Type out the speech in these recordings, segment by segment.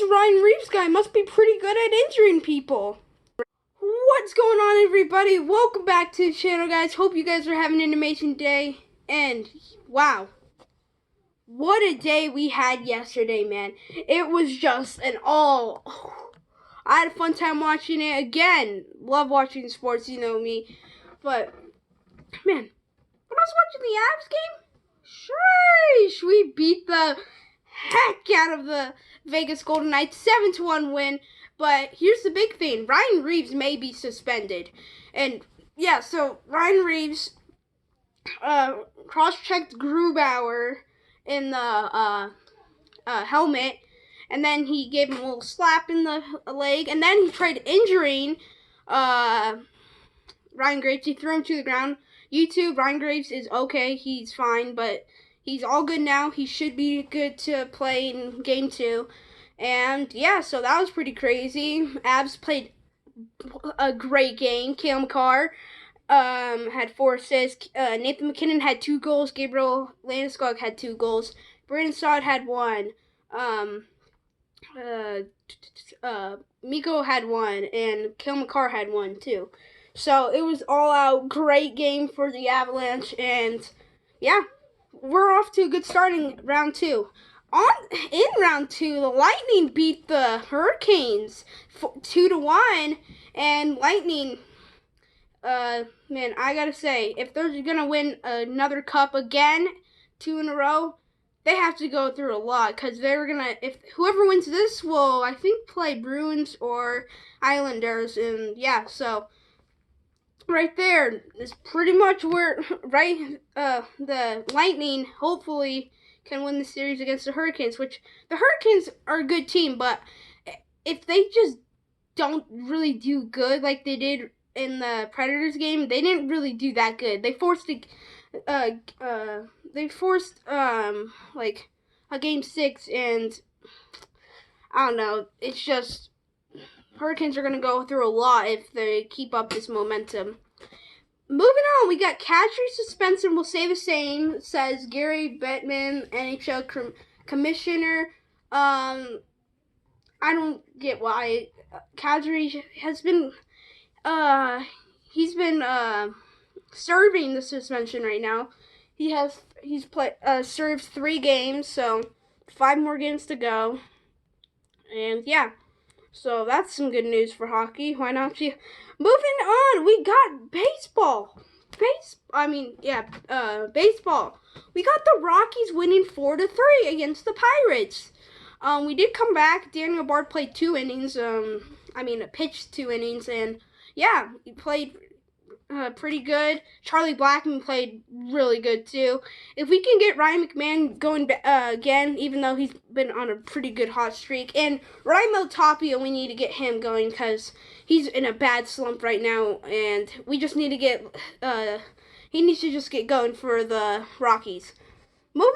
Ryan Reaves guy must be pretty good at injuring people. What's going on, everybody? Welcome back to the channel, guys. Hope you guys are having an amazing day. And wow, what a day we had yesterday, man. It was just an all. I had a fun time watching it again. Love watching sports, you know me. But man, when I was watching the Avs game, sheesh, we beat the heck out of the Vegas Golden Knights, 7-1 win. But here's the big thing: Ryan Reaves may be suspended, and yeah, so Ryan Reaves cross-checked Grubauer in the helmet, and then he gave him a little slap in the leg, and then he tried injuring Ryan Graves. He threw him to the ground. YouTube, Ryan Graves is okay. He's fine, but he's all good now. He should be good to play in Game 2. And, yeah, so that was pretty crazy. Avs played a great game. Cale Makar had 4 assists. Nathan MacKinnon had 2 goals. Gabriel Landeskog had 2 goals. Brandon Saad had 1. Mikko had 1. And Cale Makar had 1, too. So, it was all-out great game for the Avalanche. And, yeah, we're off to a good start in round 2. In round 2, the Lightning beat the Hurricanes 2-1, and Lightning, man, I gotta say, if they're gonna win another cup again, 2 in a row, they have to go through a lot, because they're gonna, if whoever wins this will, I think, play Bruins or Islanders, and yeah, so right there is pretty much where, the Lightning, hopefully, can win the series against the Hurricanes, which the Hurricanes are a good team, but if they just don't really do good like they did in the Predators game, they didn't really do that good. They forced like a game 6, and I don't know. It's just Hurricanes are gonna go through a lot if they keep up this momentum. Moving on, we got Kadri suspension will stay the same, says Gary Bettman, NHL commissioner. I don't get why Kadri has been, he's been serving the suspension right now. He's served 3 games, so 5 more games to go. And yeah. So that's some good news for hockey. Why not? Moving on, we got baseball. Baseball. We got the Rockies winning 4-3 against the Pirates. We did come back. Daniel Bard played 2 innings. Pitched 2 innings, and yeah, he played pretty good. Charlie Blackmon played really good too. If we can get Ryan McMahon going again, even though he's been on a pretty good hot streak, and Raimel Tapia, we need to get him going because he's in a bad slump right now, and we just need to get he needs to just get going for the Rockies. Moving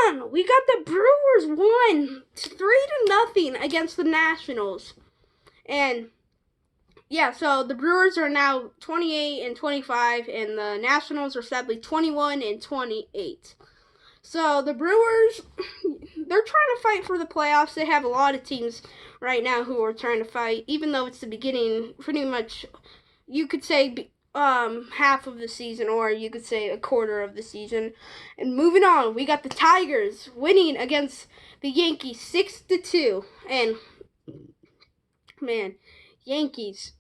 on, we got the Brewers won 3-0 against the Nationals, and yeah, so the Brewers are now 28-25, and the Nationals are sadly 21-28. So the Brewers, they're trying to fight for the playoffs. They have a lot of teams right now who are trying to fight, even though it's the beginning, pretty much, you could say half of the season, or you could say a quarter of the season. And moving on, we got the Tigers winning against the Yankees 6-2. And, man, Yankees.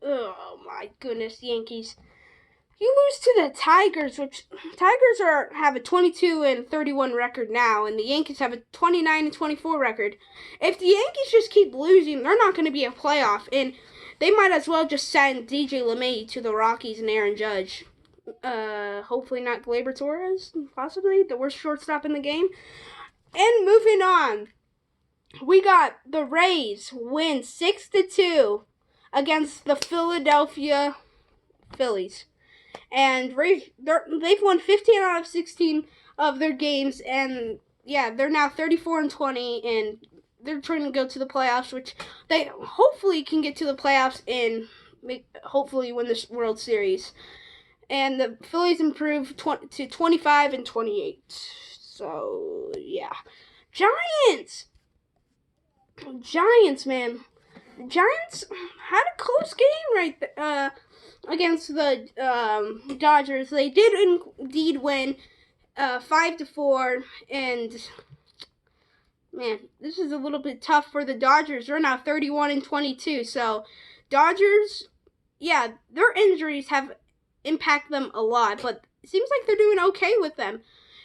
Oh my goodness, Yankees. You lose to the Tigers, which Tigers have a 22-31 record now, and the Yankees have a 29-24 record. If the Yankees just keep losing, they're not going to be a playoff, and they might as well just send DJ LeMay to the Rockies and Aaron Judge. Hopefully not Gleyber Torres, possibly the worst shortstop in the game. And moving on, we got the Rays win 6-2 against the Philadelphia Phillies. And they've won 15 out of 16 of their games, and yeah, they're now 34-20, and they're trying to go to the playoffs, which they hopefully can get to the playoffs and hopefully win this World Series. And the Phillies improved to 25-28. So yeah, Giants. Giants, man. The Giants had a close game right against the Dodgers. They did indeed win 5-4, and man, this is a little bit tough for the Dodgers. They're now 31-22. So, Dodgers, yeah, their injuries have impacted them a lot, but it seems like they're doing okay with them.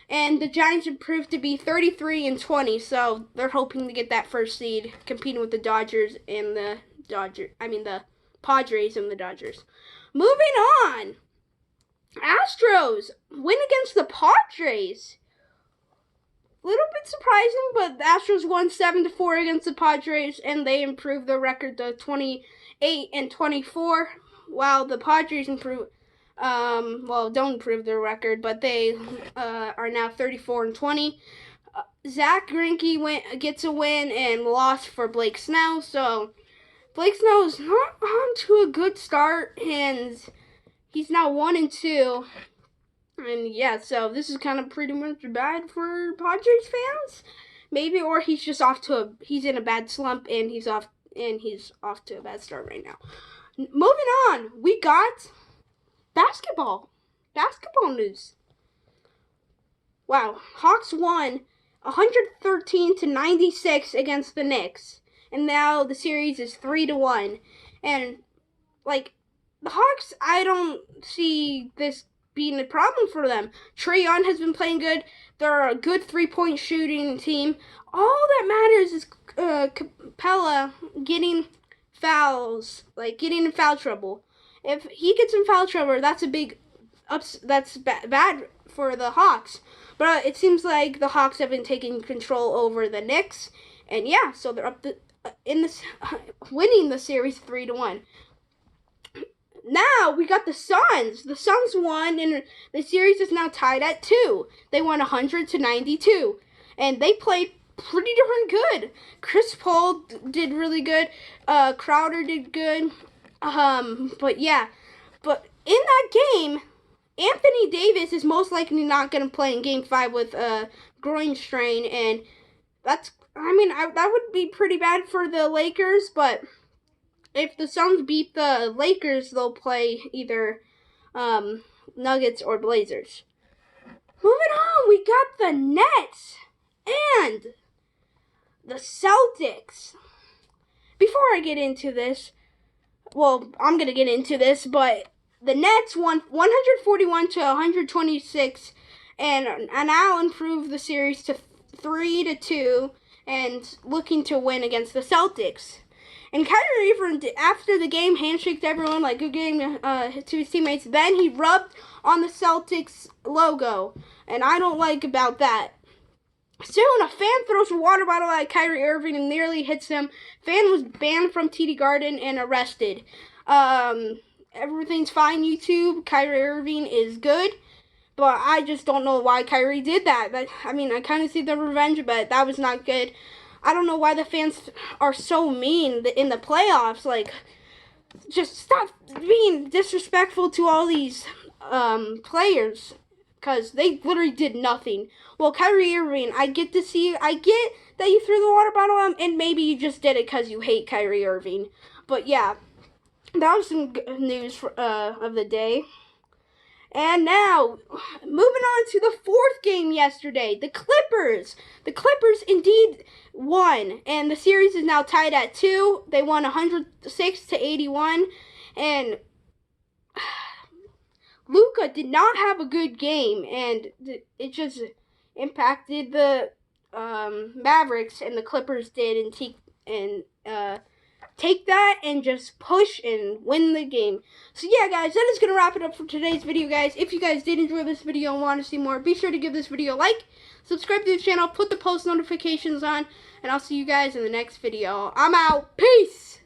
And the Giants improved to be 33-20, so they're hoping to get that first seed, competing with the Dodgers and the Padres and the Dodgers. Moving on, Astros win against the Padres. Little bit surprising, but the Astros won 7-4 against the Padres, and they improved their record to 28-24, while the Padres improved. Don't improve their record, but they are now 34-20. Zach Greinke gets a win and lost for Blake Snell, so Blake Snell is not on to a good start, and he's now 1-2. And yeah, so this is kind of pretty much bad for Padres fans, maybe, or he's just he's in a bad slump and he's off to a bad start right now. Moving on, we got basketball news. Wow, Hawks won 113-96 against the Knicks, and now the series is 3-1. And like the Hawks, I don't see this being a problem for them. Trae Young has been playing good. They're a good 3-point shooting team. All that matters is Capella getting fouls, like getting in foul trouble. If he gets in foul trouble, that's a big that's bad for the Hawks. But it seems like the Hawks have been taking control over the Knicks, and yeah, so they're up winning the series 3-1. Now we got the Suns. The Suns won, and the series is now tied at 2. They won 100-92, and they played pretty darn good. Chris Paul did really good. Crowder did good. But in that game, Anthony Davis is most likely not going to play in Game 5 with a groin strain, and that would be pretty bad for the Lakers, but if the Suns beat the Lakers, they'll play either Nuggets or Blazers. Moving on, we got the Nets and the Celtics. Before I get into this, I'm going to get into this, but the Nets won 141-126 and now improved the series to 3-2 and looking to win against the Celtics. And Kyrie Irving, after the game, handshaked everyone like good game to his teammates. Then he rubbed on the Celtics logo, and I don't like about that. Soon, a fan throws a water bottle at Kyrie Irving and nearly hits him. Fan was banned from TD Garden and arrested. Everything's fine, YouTube. Kyrie Irving is good, but I just don't know why Kyrie did that. I kind of see the revenge, but that was not good. I don't know why the fans are so mean in the playoffs. Like, just stop being disrespectful to all these players, because they literally did nothing. Well, Kyrie Irving, I get that you threw the water bottle at him, and maybe you just did it because you hate Kyrie Irving. But yeah, that was some good news of the day. And now, moving on to the fourth game yesterday, the Clippers. The Clippers indeed won, and the series is now tied at 2. They won 106-81, and Luka did not have a good game, and it just impacted the Mavericks, and the Clippers did take that and just push and win the game. So yeah, guys, that is going to wrap it up for today's video, guys. If you guys did enjoy this video and want to see more, be sure to give this video a like, subscribe to the channel, put the post notifications on, and I'll see you guys in the next video. I'm out. Peace!